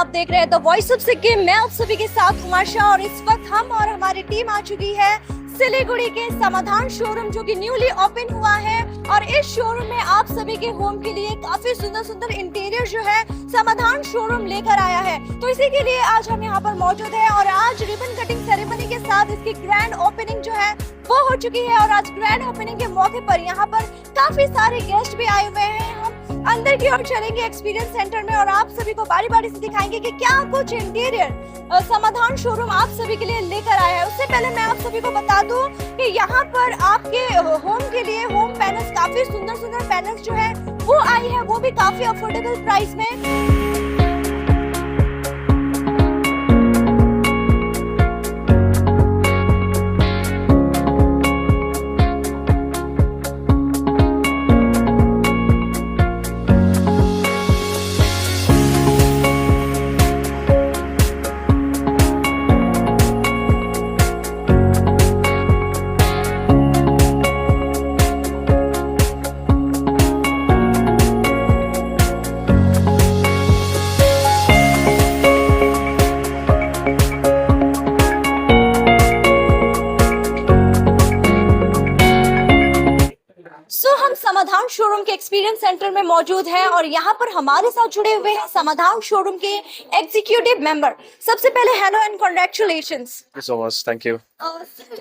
आप देख रहे हैं द वॉइस ऑफ सिक्किम। मैं आप सभी के साथ कुमार शाह और इस वक्त हम और हमारी टीम आ चुकी है सिलीगुड़ी के समाधान शोरूम जो कि न्यूली ओपन हुआ है। और इस शोरूम में आप सभी के होम के लिए काफी सुंदर सुंदर इंटीरियर जो है समाधान शोरूम लेकर आया है। तो इसी के लिए आज हम यहाँ पर मौजूद है और आज रिबन कटिंग सेरेमनी के साथ इसकी ग्रैंड ओपनिंग जो है वो हो चुकी है। और आज ग्रैंड ओपनिंग के मौके पर यहाँ पर काफी सारे गेस्ट भी आए हुए हैं। हम अंदर की ओर चलेंगे एक्सपीरियंस सेंटर में और आप सभी को बारी बारी से दिखाएंगे कि क्या कुछ इंटीरियर समाधान शोरूम आप सभी के लिए लेकर आया है। उससे पहले मैं आप सभी को बता दूं कि यहाँ पर आपके होम के लिए होम पैनल्स काफी सुंदर सुंदर पैनल्स जो है वो आई है, वो भी काफी अफोर्डेबल प्राइस में। हम समाधान शोरूम के एक्सपीरियंस सेंटर में मौजूद हैं और यहाँ पर हमारे साथ जुड़े हुए हैं समाधान शोरूम के एग्जीक्यूटिव मेंबर। सबसे पहले hello and congratulations. So much, thank you.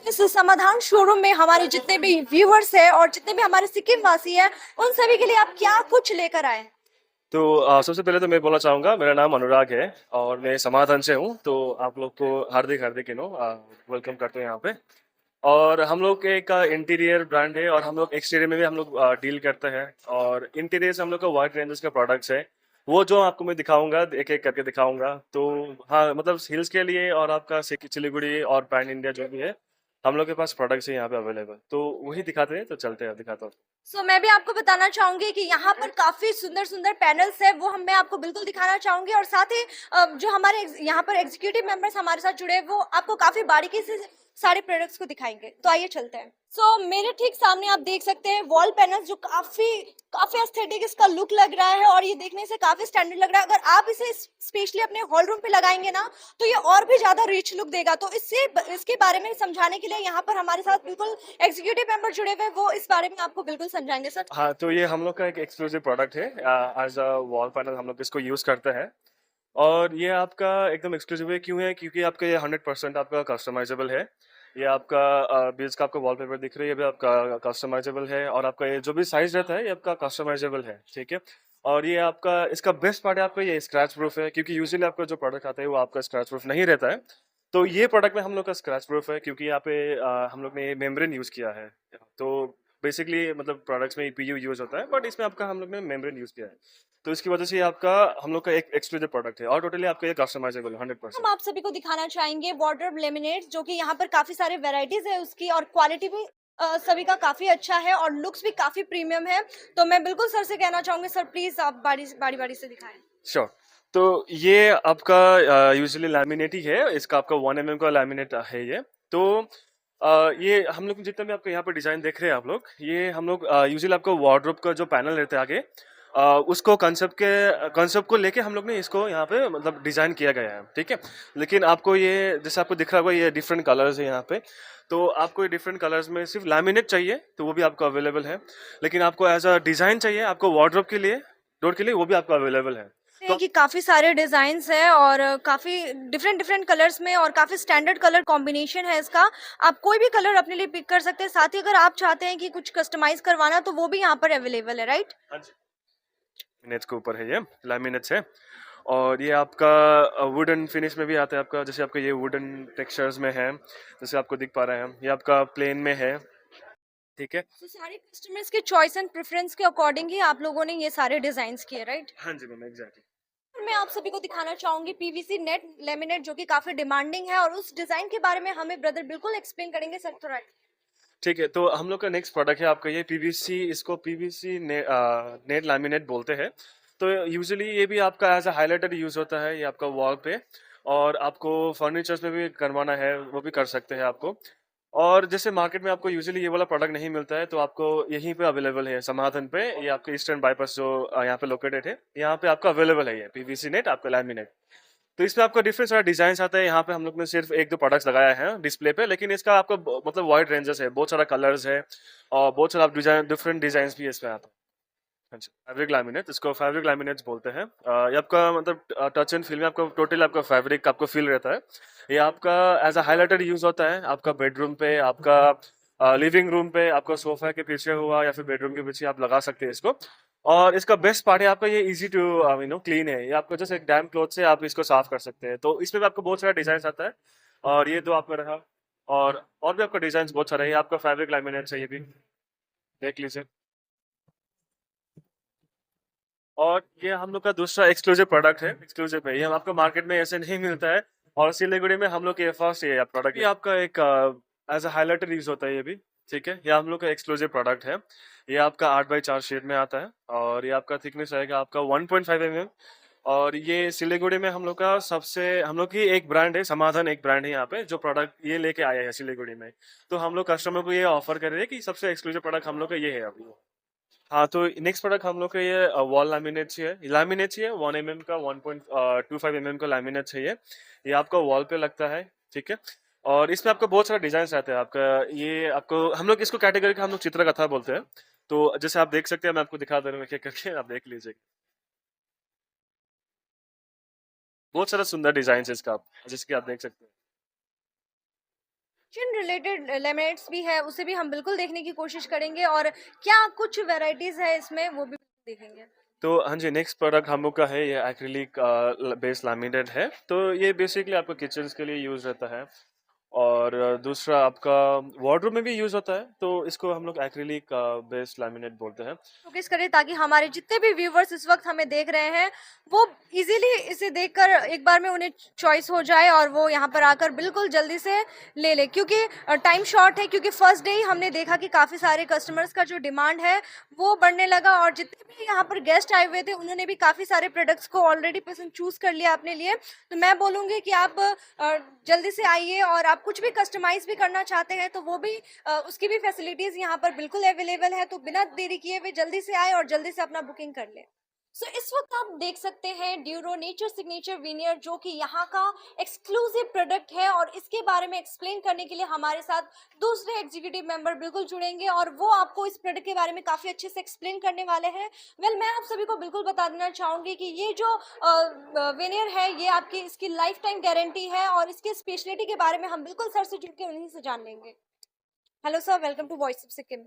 इस समाधान शोरूम में हमारे जितने भी व्यूअर्स हैं और जितने भी हमारे सिक्किम वासी हैं उन सभी के लिए आप क्या कुछ लेकर आए? तो सबसे पहले तो मैं बोलना चाहूँगा, मेरा नाम अनुराग है और मैं समाधान से हूँ। तो आप लोग को हार्दिक हार्दिक वेलकम करते हैं यहाँ पे। और हम लोग एक इंटीरियर ब्रांड है और हम लोग एक्सटीरियर में भी हम लोग डील करते हैं। और इंटीरियर से हम लोग का वाइड रेंजेस का प्रोडक्ट्स है, वो जो आपको मैं दिखाऊंगा, एक एक करके दिखाऊंगा। तो हाँ, मतलब हिल्स के लिए और आपका सिलीगुड़ी और पैन इंडिया जो भी है, हम लोग के पास प्रोडक्ट्स है यहाँ पे अवेलेबल। तो वही दिखाते हैं, तो चलते हैं, दिखाता हूँ। मैं भी आपको बताना चाहूंगी कि यहाँ पर काफी सुंदर सुंदर पैनल्स है, वो मैं आपको बिल्कुल दिखाना चाहूंगी। और साथ ही जो हमारे यहाँ पर एग्जीक्यूटिव मेंबर्स हमारे साथ जुड़े हैं वो आपको काफी बारीकी से सारे प्रोडक्ट्स को दिखाएंगे। तो आइए चलते हैं। मेरे ठीक सामने आप देख सकते हैं वॉल पैनल्स जो काफी काफी एस्थेटिक इसका लुक लग रहा है और ये देखने से काफी स्टैंडर्ड लग रहा है। अगर आप इसे स्पेशली अपने हॉल रूम पे लगाएंगे ना तो ये और भी ज्यादा रिच लुक देगा। तो इसके बारे में समझाने के लिए यहाँ पर हमारे साथ बिल्कुल एग्जीक्यूटिव मेंबर जुड़े हुए, वो इस बारे में आपको बिल्कुल समझाएंगे। सर हाँ, तो ये हम लोग का एक एक्सक्लूसिव प्रोडक्ट है। एज अ वॉल पैनल हम लोग इसको यूज करते हैं और ये आपका एकदम एक्सक्लूसिव है। क्यों है? क्योंकि आपका ये 100% आपका कस्टमाइजेबल है। ये आपका बीच का आपका वॉलपेपर दिख रही है, ये भी आपका कस्टमाइजेबल है। और आपका ये जो भी साइज रहता है ये आपका कस्टमाइजेबल है, ठीक है। और ये आपका इसका बेस्ट पार्ट है आपका ये स्क्रैच प्रूफ है, क्योंकि यूजुअली आपका जो प्रोडक्ट आता है वो आपका स्क्रैच प्रूफ नहीं रहता है। तो ये प्रोडक्ट में हम लोग का स्क्रैच प्रूफ है, क्योंकि यहाँ पे हम लोग ने मेम्ब्रेन यूज किया है। तो बेसिकली मतलब प्रोडक्ट्स में पीयू यूज होता है, बट इसमें आपका हम लोग ने मेम्ब्रेन यूज किया है। तो इसकी वजह से ये आपका हम लोग का एक एक्सक्लूसिव प्रोडक्ट है और टोटली आपका ये कस्टमाइजेबल 100%। हम आप सभी को दिखाना चाहेंगे वार्डरोब लेमिनेट, जो कि यहाँ पर काफी सारे वेराइटीज है उसकी और क्वालिटी भी सभी का काफी अच्छा है और लुक्स भी काफी प्रीमियम है। तो मैं बिल्कुल सर से कहना चाहूंगी, सर प्लीज आप बारी बारी से दिखाएं। श्योर। तो ये आपका यूजुअली लैमिनेट ही है, इसका आपका 1 mm का लैमिनेट है ये। तो ये हम लोग जितना भी आपको यहाँ पे डिजाइन देख रहे हैं आप लोग, ये हम लोग यूजुअली आपको वार्डरोब का जो पैनल रहता है आगे, उसको कंसेप्ट को लेके हम लोग ने इसको यहाँ पे मतलब डिजाइन किया गया है, ठीक है। लेकिन आपको ये जैसे आपको दिख रहा होगा, ये डिफरेंट कलर्स है यहाँ पे। तो आपको ये डिफरेंट कलर्स में सिर्फ लैमिनेट चाहिए तो वो भी आपको अवेलेबल है। लेकिन आपको एज अ डिजाइन चाहिए आपको वार्डरोब के लिए, डोर के लिए, वो भी आपको अवेलेबल है। तो कि काफी सारे डिजाइन्स हैं और काफी डिफरेंट डिफरेंट कलर्स में और काफी स्टैंडर्ड कलर कॉम्बिनेशन है इसका। आप कोई भी कलर अपने लिए पिक कर सकते हैं। साथ ही अगर आप चाहते हैं कि कुछ कस्टमाइज करवाना तो वो भी यहाँ पर अवेलेबल है, राइट? हाँ जी, लैमिनेट्स के ऊपर है, ये लैमिनेट्स है। और ये आपका वुडन फिनिश में भी आता है आपका, जैसे आपका ये वुडन टेक्सचर्स में है, जैसे आपको दिख पा रहे हैं। ये आपका प्लेन में है, ठीक है। तो सारे कस्टमर्स के चॉइस एंड प्रेफरेंस के अकॉर्डिंग ही आप लोगों ने ये सारे डिजाइन्स किए, राइट? हाँ जी मैम, एग्जैक्टली। मैं आप सभी को दिखाना चाहूंगी पीवीसी नेट लेमिनेट, जो कि काफी डिमांडिंग है और उस डिजाइन के बारे में हमें ब्रदर बिल्कुल एक्सप्लेन करेंगे। सर थोड़ा ठीक है, तो हम लोग का नेक्स्ट प्रोडक्ट है आपका ये पीवीसी, इसको पीवीसी नेट लैमिनेट बोलते हैं। तो यूजुअली ये भी आपका एज अ हाइलाइटर यूज होता है, ये आपका वॉल पे। और आपको फर्नीचर्स में भी करवाना है वो भी कर सकते हैं आपको। और जैसे मार्केट में आपको यूजुअली ये वाला प्रोडक्ट नहीं मिलता है, तो आपको यहीं पे अवेलेबल है समाधान पे। ये आपके ईस्टर्न बाईपास जो यहाँ पे लोकेटेड है, यहाँ पे आपका अवेलेबल है ये पीवीसी नेट आपका लैमिनेट। तो इसमें आपको डिफरेंट सारा डिजाइन आता है। यहाँ पे हम लोग ने सिर्फ एक दो प्रोडक्ट्स लगाया है डिस्प्ले पे, लेकिन इसका आपको मतलब वाइड रेंजेस है, बहुत सारा कलर्स है और बहुत सारा डिजाइन, डिफरेंट डिजाइन भी इसमें आता है। अच्छा, फैब्रिक लैमिनेट, इसको फैब्रिक लैमिनेट्स बोलते हैं। ये आपका मतलब टच एंड फील में आपको टोटल आपका फैब्रिक आपको फील रहता है। ये आपका एज अ हाइलाइटर यूज होता है आपका बेडरूम पे, आपका लिविंग रूम पे, आपका सोफा के पीछे हुआ या फिर बेडरूम के पीछे आप लगा सकते हैं इसको। और इसका बेस्ट पार्ट है आपका ये इजी टू क्लीन है। ये आपको जैसे एक डैम क्लॉथ से आप इसको साफ कर सकते हैं। तो इसमें भी आपको बहुत सारा डिजाइन आता है। और ये दो आपका रहा, और भी आपका डिजाइन बहुत सारा है। ये आपका फैब्रिक लैमिनेट्स है, ये भी देख लीजिए। और ये हम लोग का दूसरा एक्सक्लूसिव प्रोडक्ट है। एक्सक्लूसिव है ये, हम आपको मार्केट में ऐसे नहीं मिलता है। और सिलीगुड़ी में हम लोग के फर्स्ट ये प्रोडक्ट, ये आपका एक एज अ हाइलाइटर यूज होता है ये भी। ठीक है, ये हम लोग का एक्सक्लूसिव प्रोडक्ट है। ये आपका 8x4 शेड में आता है और ये आपका थिकनेस रहेगा आपका 1.5 mm। और ये सिलीगुड़ी में हम लोग का सबसे, हम लोग की एक ब्रांड है, समाधान एक ब्रांड है यहाँ पे जो प्रोडक्ट ये लेके आया है सिलीगुड़ी में। तो हम लोग कस्टमर को ये ऑफर कर रहे हैं कि सबसे एक्सक्लूसिव प्रोडक्ट हम लोग का ये है अभी। हाँ, तो नेक्स्ट प्रोडक्ट हम लोग का ये वॉल लैमिनेट है। लैमिनेट है 1 mm का, 1.25 mm का लैमिनेट है ये आपका वॉल पे लगता है। ठीक है, और इसमें आपको बहुत सारा डिजाइन रहता है आपका। ये आपको हम लोग इसको कैटेगरी का हम लोग चित्रकथा बोलते हैं। तो जैसे आप देख सकते हैं, मैं आपको दिखा दे रहा हूँ एक-एक करके, आप देख लीजिए। बहुत सारा सुंदर डिजाइन है इसका, आप जिसके आप देख सकते हैं। जिन रिलेटेड लेमिनेट्स भी है उसे भी हम बिल्कुल देखने की कोशिश करेंगे, और क्या कुछ वैरायटीज है इसमें वो भी देखेंगे। तो हाँ जी, नेक्स्ट प्रोडक्ट हम लोग का है ये एक्रिलिक बेस लैमिनेट है। तो ये बेसिकली आपको किचन के लिए यूज रहता है। और दूसरा आपका वार्डरोब में भी यूज होता है। तो इसको हम लोग एक्रिलिक बेस्ड लैमिनेट बोलते हैं। शोकेस करें ताकि हमारे जितने भी व्यूवर्स इस वक्त हमें देख रहे हैं वो इजीली इसे देखकर एक बार में उन्हें चॉइस हो जाए और वो यहाँ पर आकर बिल्कुल जल्दी से ले ले, क्योंकि टाइम शॉर्ट है। क्योंकि फर्स्ट डे ही हमने देखा कि काफ़ी सारे कस्टमर्स का जो डिमांड है वो बढ़ने लगा, और जितने भी यहाँ पर गेस्ट आए हुए थे उन्होंने भी काफ़ी सारे प्रोडक्ट्स को ऑलरेडी पसंद चूज़ कर लिया अपने लिए। तो मैं बोलूँगी कि आप जल्दी से आइए, और आप कुछ भी कस्टमाइज़ भी करना चाहते हैं तो वो भी उसकी भी फैसिलिटीज यहाँ पर बिल्कुल अवेलेबल है। तो बिना देरी किए हुए जल्दी से आए और जल्दी से अपना बुकिंग कर ले। सो इस वक्त आप देख सकते हैं ड्यूरो नेचर सिग्नेचर विनियर, जो कि यहाँ का एक्सक्लूसिव प्रोडक्ट है, और इसके बारे में एक्सप्लेन करने के लिए हमारे साथ दूसरे एग्जीक्यूटिव मेंबर बिल्कुल जुड़ेंगे और वो आपको इस प्रोडक्ट के बारे में काफ़ी अच्छे से एक्सप्लेन करने वाले हैं। मैं आप सभी को बिल्कुल बता देना चाहूँगी कि ये जो विनियर है ये आपकी इसकी लाइफ टाइम गारंटी है, और इसकी स्पेशलिटी के बारे में हम बिल्कुल सर से जुड़ के उन्हीं से जान लेंगे। Hello sir, welcome to voice of Sikkim.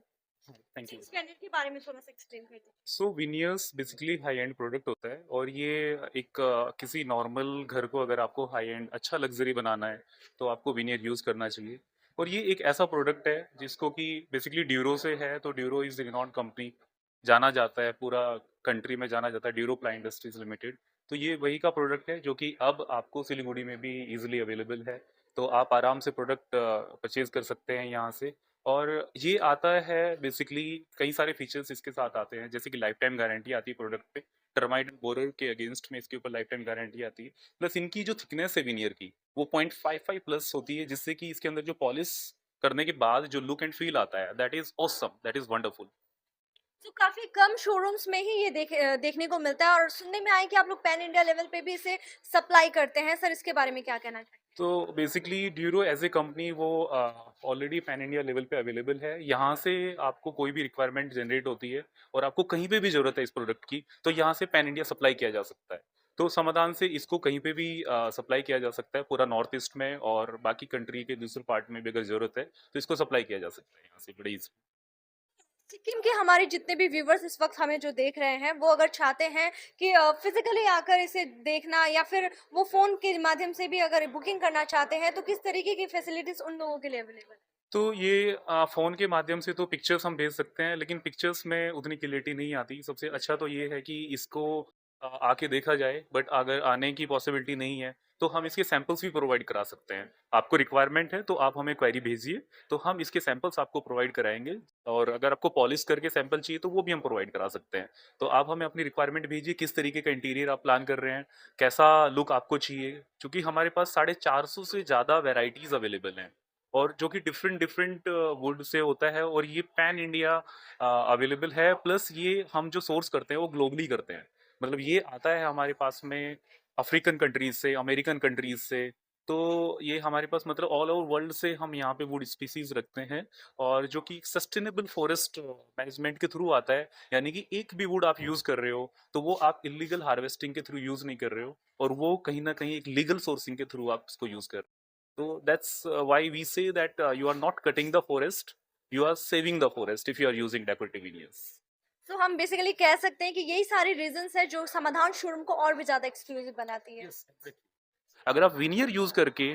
Thank you. Standard के बारे में थोड़ा सा एक्सप्लेन कर दीजिए। So veneers basically high end product होता है, और ये एक किसी नॉर्मल घर को अगर आपको हाई एंड अच्छा लग्जरी बनाना है तो आपको विनियर यूज़ करना चाहिए। और ये एक ऐसा प्रोडक्ट है जिसको कि बेसिकली ड्यूरो से है, तो ड्यूरो इज़ रिनॉन्ड कंपनी, जाना जाता है पूरा कंट्री में, जाना जाता है ड्यूरो प्लाई इंडस्ट्रीज लिमिटेड। तो ये वही का प्रोडक्ट है जो कि अब आपको सिलीगुड़ी में भी इजीली अवेलेबल है। तो आप आराम से प्रोडक्ट परचेज कर सकते हैं यहाँ से। और ये आता है बेसिकली, कई सारे फीचर्स इसके साथ आते हैं, जैसे कि लाइफ टाइम गारंटी आती है प्रोडक्ट पे, टर्माइट बोरर के अगेंस्ट में इसके ऊपर लाइफ टाइम गारंटी आती है। प्लस इनकी जो थिकनेस है विनियर की वो 0.55 प्लस होती है, जिससे कि इसके अंदर जो पॉलिश करने के बाद जो लुक एंड फील आता है, that is awesome, that is wonderful. तो काफी कम शोरूम्स में ही ये देखने को मिलता है, और सुनने में आया कि आप लोग पैन इंडिया लेवल पे भी इसे सप्लाई करते हैं। सर, इसके बारे में क्या कहना चाहिए। तो basically Duro as a company वो ऑलरेडी पैन इंडिया लेवल पे अवेलेबल है। यहाँ से आपको कोई भी रिक्वायरमेंट जनरेट होती है और आपको कहीं पे भी ज़रूरत है इस प्रोडक्ट की, तो यहाँ से पैन इंडिया सप्लाई किया जा सकता है। तो समाधान से इसको कहीं पे भी सप्लाई किया जा सकता है, पूरा नॉर्थ ईस्ट में और बाकी कंट्री के दूसरे पार्ट में भी अगर ज़रूरत है तो इसको सप्लाई किया जा सकता है यहाँ से बड़े easy। सिक्किम के हमारे जितने भी व्यूवर्स इस वक्त हमें जो देख रहे हैं वो अगर चाहते हैं कि फिजिकली आकर इसे देखना, या फिर वो फोन के माध्यम से भी अगर बुकिंग करना चाहते हैं, तो किस तरीके की फैसिलिटीज उन लोगों के लिए अवेलेबल है। तो ये फ़ोन के माध्यम से तो पिक्चर्स हम भेज सकते हैं, लेकिन पिक्चर्स में उतनी क्लियरिटी नहीं आती। सबसे अच्छा तो ये है कि इसको आके देखा जाए, बट अगर आने की पॉसिबिलिटी नहीं है तो हम इसके सैंपल्स भी प्रोवाइड करा सकते हैं। आपको रिक्वायरमेंट है तो आप हमें क्वेरी भेजिए, तो हम इसके सैंपल्स आपको प्रोवाइड कराएंगे। और अगर आपको पॉलिश करके सैंपल चाहिए तो वो भी हम प्रोवाइड करा सकते हैं। तो आप हमें अपनी रिक्वायरमेंट भेजिए, किस तरीके का इंटीरियर आप प्लान कर रहे हैं, कैसा लुक आपको चाहिए, क्योंकि हमारे पास 450 से ज़्यादा वेराइटीज़ अवेलेबल हैं, और जो कि डिफरेंट डिफरेंट वुड से होता है, और ये पैन इंडिया अवेलेबल है। प्लस ये हम जो सोर्स करते हैं वो ग्लोबली करते हैं, मतलब ये आता है हमारे पास में अफ्रीकन कंट्रीज से, अमेरिकन कंट्रीज से। तो ये हमारे पास मतलब ऑल ओवर वर्ल्ड से हम यहाँ पे वुड स्पीसीज रखते हैं, और जो कि सस्टेनेबल फॉरेस्ट मैनेजमेंट के थ्रू आता है। यानी कि एक भी वुड आप यूज कर रहे हो तो वो आप इलीगल हार्वेस्टिंग के थ्रू यूज नहीं कर रहे हो, और वो कहीं ना कहीं एक लीगल सोर्सिंग के थ्रू आप इसको यूज कर रहे हो। तो that's why we say that you are not cutting the forest, you are saving the forest if you are using decorative veneers. तो हम बेसिकली कह सकते हैं कि यही सारे रीजंस है जो समाधान शोरूम को और भी ज्यादा एक्सक्लूसिव बनाती है। अगर आप विनियर यूज करके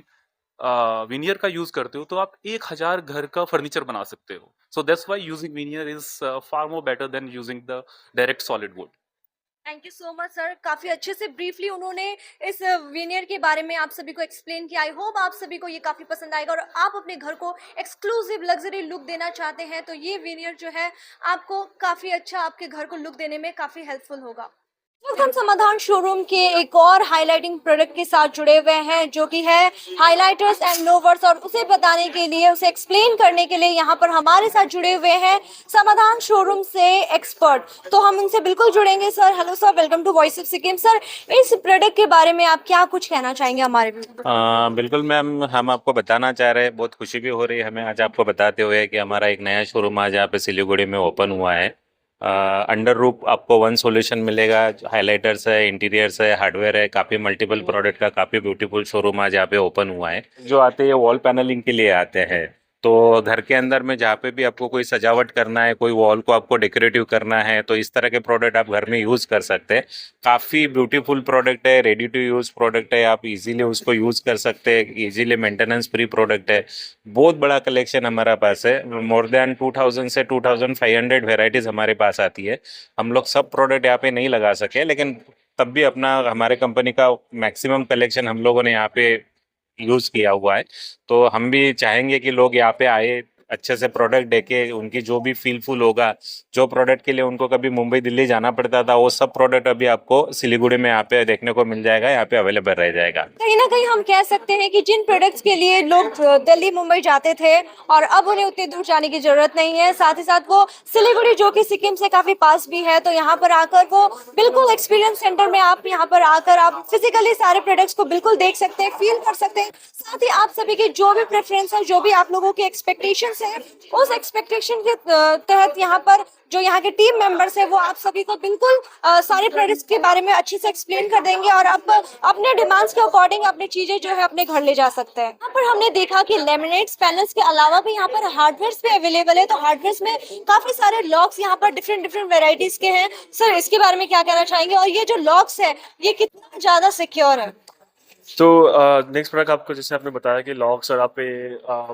विनियर का यूज करते हो तो आप 1000 घर का फर्नीचर बना सकते हो। So that's why using veneer is far more better than using the direct solid wood. Thank you so much sir, काफी अच्छे से ब्रीफली उन्होंने इस विनियर के बारे में आप सभी को एक्सप्लेन किया। आई होप आप सभी को ये काफी पसंद आएगा और आप अपने घर को एक्सक्लूसिव लग्जरी लुक देना चाहते हैं तो ये विनियर जो है आपको काफी अच्छा आपके घर को लुक देने में काफी हेल्पफुल होगा। अब हम समाधान शोरूम के एक और हाइलाइटिंग प्रोडक्ट के साथ जुड़े हुए हैं जो कि है हाइलाइटर्स एंड लोवर्स, और उसे बताने के लिए, उसे एक्सप्लेन करने के लिए यहाँ पर हमारे साथ जुड़े हुए हैं समाधान शोरूम से एक्सपर्ट। तो हम उनसे बिल्कुल जुड़ेंगे। Sir hello sir, welcome to voice of Sikkim. Sir इस प्रोडक्ट के बारे में आप क्या कुछ कहना चाहेंगे हमारे बिल्कुल मैम, हम आपको बताना चाह रहे हैं, बहुत खुशी भी हो रही है हमें आज आपको बताते हुए कि हमारा एक नया शोरूम आज यहाँ पे सिलीगुड़ी में ओपन हुआ है। अंडर रूफ आपको वन सॉल्यूशन मिलेगा। हाइलाइटर्स है, इंटीरियर्स है, हार्डवेयर है, काफ़ी मल्टीपल प्रोडक्ट का काफ़ी ब्यूटीफुल शोरूम आज यहाँ पे ओपन हुआ है। जो आते हैं वॉल पैनलिंग के लिए आते हैं, तो घर के अंदर में जहाँ पे भी आपको कोई सजावट करना है, कोई वॉल को आपको डेकोरेटिव करना है, तो इस तरह के प्रोडक्ट आप घर में यूज़ कर सकते हैं। काफ़ी ब्यूटीफुल प्रोडक्ट है, रेडी टू यूज़ प्रोडक्ट है, आप इजीली उसको यूज़ कर सकते हैं, इजीली मेंटेनेंस फ्री प्रोडक्ट है। बहुत बड़ा कलेक्शन हमारा पास है, मोर देन 2000 से 2500 वेराइटीज़ हमारे पास आती है। हम लोग सब प्रोडक्ट यहाँ पे नहीं लगा सके, लेकिन तब भी अपना हमारे कंपनी का मैक्सिमम कलेक्शन हम लोगों ने यहाँ पे यूज़ किया हुआ है। तो हम भी चाहेंगे कि लोग यहाँ पे आए, अच्छे से प्रोडक्ट देके उनकी जो भी फीलफुल होगा, जो प्रोडक्ट के लिए उनको कभी मुंबई दिल्ली जाना पड़ता था, वो सब प्रोडक्ट अभी आपको सिलीगुड़ी में यहाँ पे देखने को मिल जाएगा, यहाँ पे अवेलेबल रह जाएगा। कहीं ना कहीं हम कह सकते हैं कि जिन प्रोडक्ट्स के लिए लोग दिल्ली मुंबई जाते थे और अब उन्हें उतनी दूर जाने की जरूरत नहीं है, साथ ही साथ वो सिलीगुड़ी जो कि सिक्किम से काफी पास भी है, तो यहाँ पर आकर वो बिल्कुल एक्सपीरियंस सेंटर में आप यहाँ पर आकर आप फिजिकली सारे प्रोडक्ट्स को बिल्कुल देख सकते हैं, फील कर सकते हैं। साथ ही आप सभी के जो भी प्रेफरेंस है, जो भी आप लोगों की एक्सपेक्टेशंस है, उस एक्सपेक्टेशन के तहत यहाँ पर जो यहाँ के टीम मेंबर्स है वो आप सभी को बिल्कुल सारे प्रोडक्ट्स के बारे में अच्छे से एक्सप्लेन कर देंगे और आप अपने डिमांड्स के अकॉर्डिंग अपनी चीजें जो है अपने घर ले जा सकते हैं। यहाँ पर हमने देखा कि लेमिनेट्स पैनल्स के अलावा भी यहाँ पर हार्डवेयर भी अवेलेबल है, तो हार्डवेयर में काफी सारे लॉक्स यहाँ पर डिफरेंट डिफरेंट वेराइटीज के हैं। सर इसके बारे में क्या कहना चाहेंगे, और ये जो लॉक्स है ये कितना ज्यादा सिक्योर है? तो नेक्स्ट प्रोडक्ट आपको, जैसे आपने बताया कि लॉक्स और आप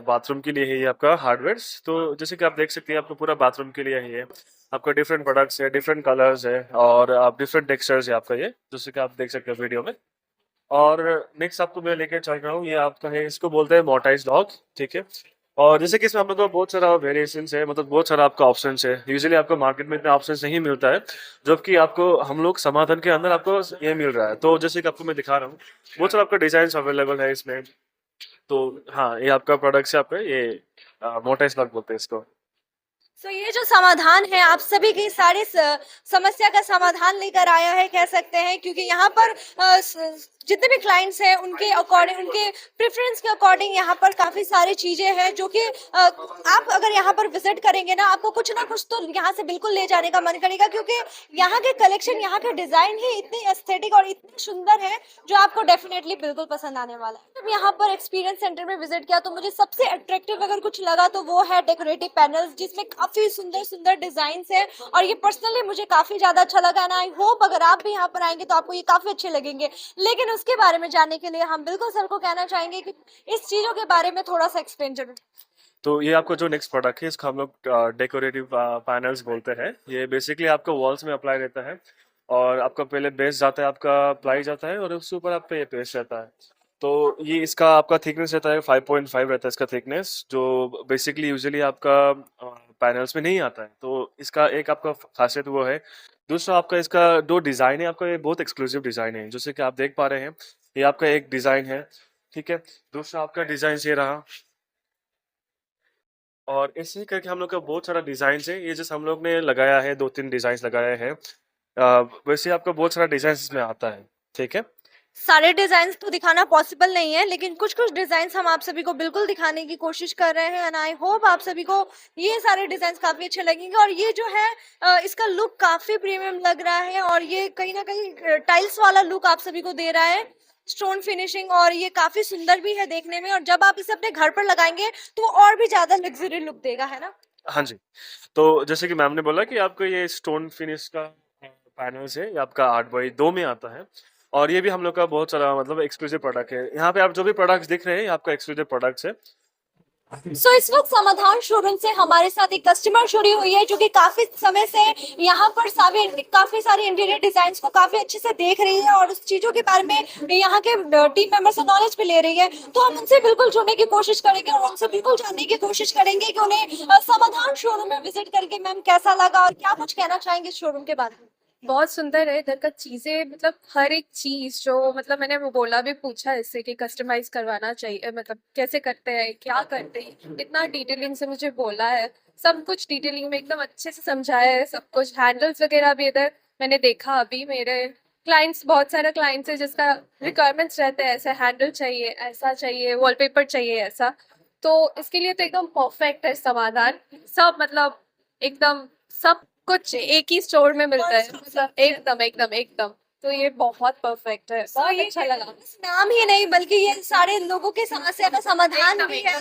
बाथरूम के लिए है ये आपका हार्डवेयर्स, तो जैसे कि आप देख सकते हैं आपको पूरा बाथरूम के लिए है ये। आपका डिफरेंट प्रोडक्ट्स है, डिफरेंट कलर्स है और आप डिफरेंट टेक्सचर्स है आपका ये, जैसे कि आप देख सकते हैं वीडियो में। और नेक्स्ट आपको मैं लेकर चल रहा हूँ, ये आपका है, इसको बोलते हैं मोटाइज लॉक, ठीक है। और जैसे कि इसमें आप लोग को बहुत सारा वेरिएशंस है, मतलब बहुत सारा आपका ऑप्शंस है। यूजुअली आपको मार्केट में इतना ऑप्शंस नहीं मिलता है, जबकि आपको हम लोग समाधान के अंदर आपको ये मिल रहा है। तो जैसे कि आपको मैं दिखा रहा हूँ, बहुत सारा आपका डिजाइन अवेलेबल है इसमें। तो हाँ, ये आपका प्रोडक्ट है, आपका ये मोटाइज लॉक बोलते हैं इसको। तो ये जो समाधान है आप सभी की सारी समस्या का समाधान लेकर आया है कह सकते हैं, क्योंकि यहाँ पर जितने भी क्लाइंट्स हैं उनके अकॉर्डिंग, उनके प्रेफरेंस के अकॉर्डिंग यहाँ पर काफी सारी चीजें हैं जो कि आप अगर यहाँ पर विजिट करेंगे ना, आपको कुछ ना कुछ तो यहाँ से बिल्कुल ले जाने का मन करेगा, क्योंकि यहाँ के कलेक्शन, यहाँ के डिजाइन ही इतनी एस्थेटिक और इतनी सुंदर है जो आपको डेफिनेटली बिल्कुल पसंद आने वाला है। जब यहाँ पर एक्सपीरियंस सेंटर में विजिट किया तो मुझे सबसे अट्रैक्टिव अगर कुछ लगा तो वो है डेकोरेटिव पैनल्स, जिसमें काफी सुंदर सुंदर डिजाइन है और ये पर्सनली मुझे काफी ज्यादा अच्छा लगा। एंड आई होप अगर आप भी यहाँ पर आएंगे तो आपको ये काफी अच्छे लगेंगे। लेकिन उसके बारे में जानने के लिए हम बिल्कुल सर को कहना चाहेंगे कि इस चीजों के बारे में थोड़ा सा एक्सप्लेन जरूर। तो ये आपको जो नेक्स्ट प्रोडक्ट है इसको हम लोग डेकोरेटिव पैनल्स बोलते हैं। ये बेसिकली आपका वॉल्स में अप्लाई रहता है और आपका पहले बेस जाता है, आपका प्लाई जाता है और उसके ऊपर आपका ये पेस्ट रहता है। तो ये इसका आपका थिकनेस रहता है 5.5 रहता है इसका थिकनेस, जो बेसिकली यूजुअली आपका पैनल्स में नहीं आता है। तो इसका एक आपका खासियत वो है। दूसरा आपका इसका जो डिज़ाइन है, आपका ये बहुत एक्सक्लूसिव डिज़ाइन है, जैसे कि आप देख पा रहे हैं। ये आपका एक डिज़ाइन है, ठीक है। दूसरा आपका डिज़ाइन ये रहा, और ऐसे ही करके हम लोग का बहुत सारा डिज़ाइन है। ये जैसे हम लोग ने लगाया है, 2-3 डिज़ाइन लगाए हैं। वैसे आपका बहुत सारा डिज़ाइन इसमें आता है, ठीक है। सारे डिजाइन तो दिखाना पॉसिबल नहीं है, लेकिन कुछ कुछ डिजाइन हम आप सभी को बिल्कुल दिखाने की कोशिश कर रहे हैं एंड आई होप आप सभी को ये सारे डिजाइन काफी अच्छे लगेंगे। और ये जो है इसका लुक काफी प्रीमियम लग रहा है और ये कहीं ना कहीं टाइल्स वाला लुक आप सभी को दे रहा है, स्टोन फिनिशिंग, और ये काफी सुंदर भी है देखने में। और जब आप इसे अपने घर पर लगाएंगे तो वो और भी ज्यादा लग्जरी लुक देगा, है ना? हाँ जी। तो जैसे कि मैम ने बोला कि आपको ये स्टोन फिनिश का पैनल्स है, ये आपका 8x2 में आता है और ये भी हम लोग का बहुत सारा मतलब एक्सक्लूसिव प्रोडक्ट है। यहाँ पे आप जो भी प्रोडक्ट्स दिख रहे हैं ये आपका एक्सक्लूसिव प्रोडक्ट्स है। सो इस वक्त समाधान शोरूम से हमारे साथ एक कस्टमर जुड़ी हुई है जो कि काफी समय से यहाँ पर काफी सारे इंटीरियर डिजाइन को काफी अच्छे से देख रही है और उस चीजों के बारे में यहाँ के टीम मेंबर से नॉलेज भी ले रही है। तो हम उनसे बिल्कुल जुड़ने की कोशिश करेंगे और उनसे बिल्कुल जानने की कोशिश करेंगे कि उन्हें समाधान शोरूम में विजिट करके मैम कैसा लगा और क्या कुछ कहना चाहेंगे शोरूम के बारे में। बहुत सुंदर है इधर का चीजें, मतलब हर एक चीज जो मतलब मैंने वो बोला भी पूछा इससे कि कस्टमाइज करवाना चाहिए, मतलब कैसे करते हैं क्या करते हैं, इतना डिटेलिंग से मुझे बोला है, सब कुछ डिटेलिंग में एकदम अच्छे से समझाया है सब कुछ। हैंडल्स वगैरह भी इधर मैंने देखा, अभी मेरे क्लाइंट्स बहुत सारे क्लाइंट्स है जिसका रिक्वायरमेंट्स रहते हैं, ऐसा हैंडल चाहिए, ऐसा चाहिए, वॉलपेपर चाहिए, ऐसा। तो इसके लिए तो एकदम परफेक्ट है समाधान, सब मतलब एकदम सब कुछ एक ही स्टोर में मिलता है, मतलब एकदम एकदम एकदम। तो ये बहुत परफेक्ट है, बहुत अच्छा लगा। बस नाम ही नहीं बल्कि ये सारे लोगों की समस्या का समाधान भी है।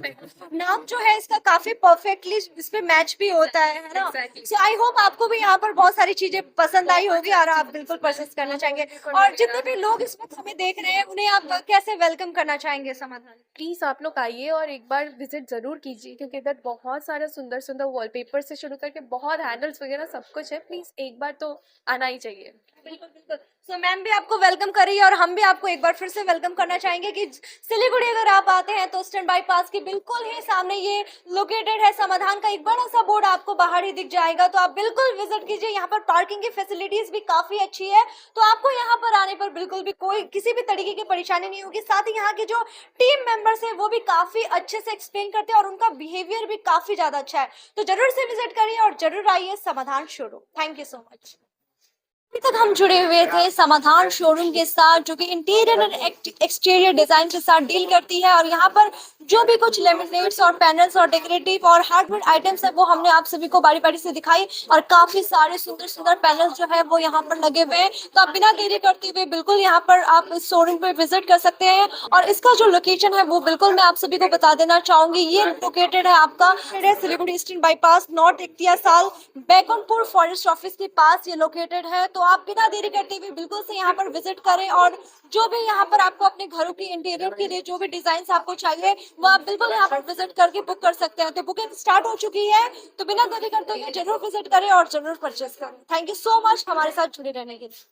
नाम जो है इसका काफी परफेक्टली इस पे मैच भी होता है ना? Exactly. सो आई होप आपको भी यहाँ पर बहुत सारी चीजें पसंद आई होगी और आप बिल्कुल परचेस करना चाहेंगे। और जितने भी लोग इस वक्त हमें देख रहे हैं उन्हें आप कैसे वेलकम करना चाहेंगे समाधान? प्लीज आप लोग आइए और एक बार विजिट जरूर कीजिए, क्योंकि इधर बहुत सारा सुंदर सुंदर वॉलपेपर से शुरू करके बहुत हैंडल्स वगैरह सब कुछ है। प्लीज एक बार तो आना ही चाहिए। बिल्कुल बिल्कुल। सो मैम भी आपको वेलकम कर रही है और हम भी आपको एक बार फिर से वेलकम करना चाहेंगे कि सिलीगुड़ी अगर आप आते हैं तो ईस्टर्न बाईपास के बिल्कुल ही सामने ये लोकेटेड है। समाधान का एक बड़ा सा बोर्ड आपको बाहर ही दिख जाएगा, तो आप बिल्कुल विजिट कीजिए। यहाँ पर पार्किंग की फैसिलिटीज भी काफी अच्छी है, तो आपको यहाँ पर आने पर बिल्कुल भी कोई किसी भी तरीके की परेशानी नहीं होगी। साथ ही यहाँ के जो टीम मेंबर्स है वो भी काफी अच्छे से एक्सप्लेन करते हैं और उनका बिहेवियर भी काफी ज्यादा अच्छा है। तो जरूर से विजिट करिए और जरूर आइए समाधान showroom. Thank you so much. अभी तक हम जुड़े हुए थे समाधान शोरूम के साथ जो कि इंटीरियर और एक्सटीरियर डिजाइन के साथ डील करती है और यहाँ पर जो भी कुछ लेमिनेट्स और पैनल्स और डेकोरेटिव और हार्डवेयर आइटम्स है वो हमने आप सभी को बारी बारी से दिखाई और काफी सारे सुंदर सुंदर पैनल्स जो है वो यहाँ पर लगे हुए हैं। तो आप बिना देरी करते हुए बिल्कुल यहाँ पर आप इस शोरूम पे विजिट कर सकते हैं। और इसका जो लोकेशन है वो बिल्कुल मैं आप सभी को बता देना चाहूंगी। ये लोकेटेड है आपका Siliguri eastern bypass north Ikhtiyarsal Baikunthpur forest office के पास ये लोकेटेड है। तो आप बिना देरी करते हुए बिल्कुल से यहाँ पर विजिट करें और जो भी यहाँ पर आपको अपने घरों की इंटीरियर के लिए जो भी डिजाइन आपको चाहिए वो आप बिल्कुल यहाँ पर विजिट करके बुक कर सकते हैं। तो बुकिंग स्टार्ट हो चुकी है, तो बिना देरी करते हुए जरूर विजिट करें और जरूर परचेस करें। थैंक यू सो मच हमारे साथ जुड़े रहने के लिए।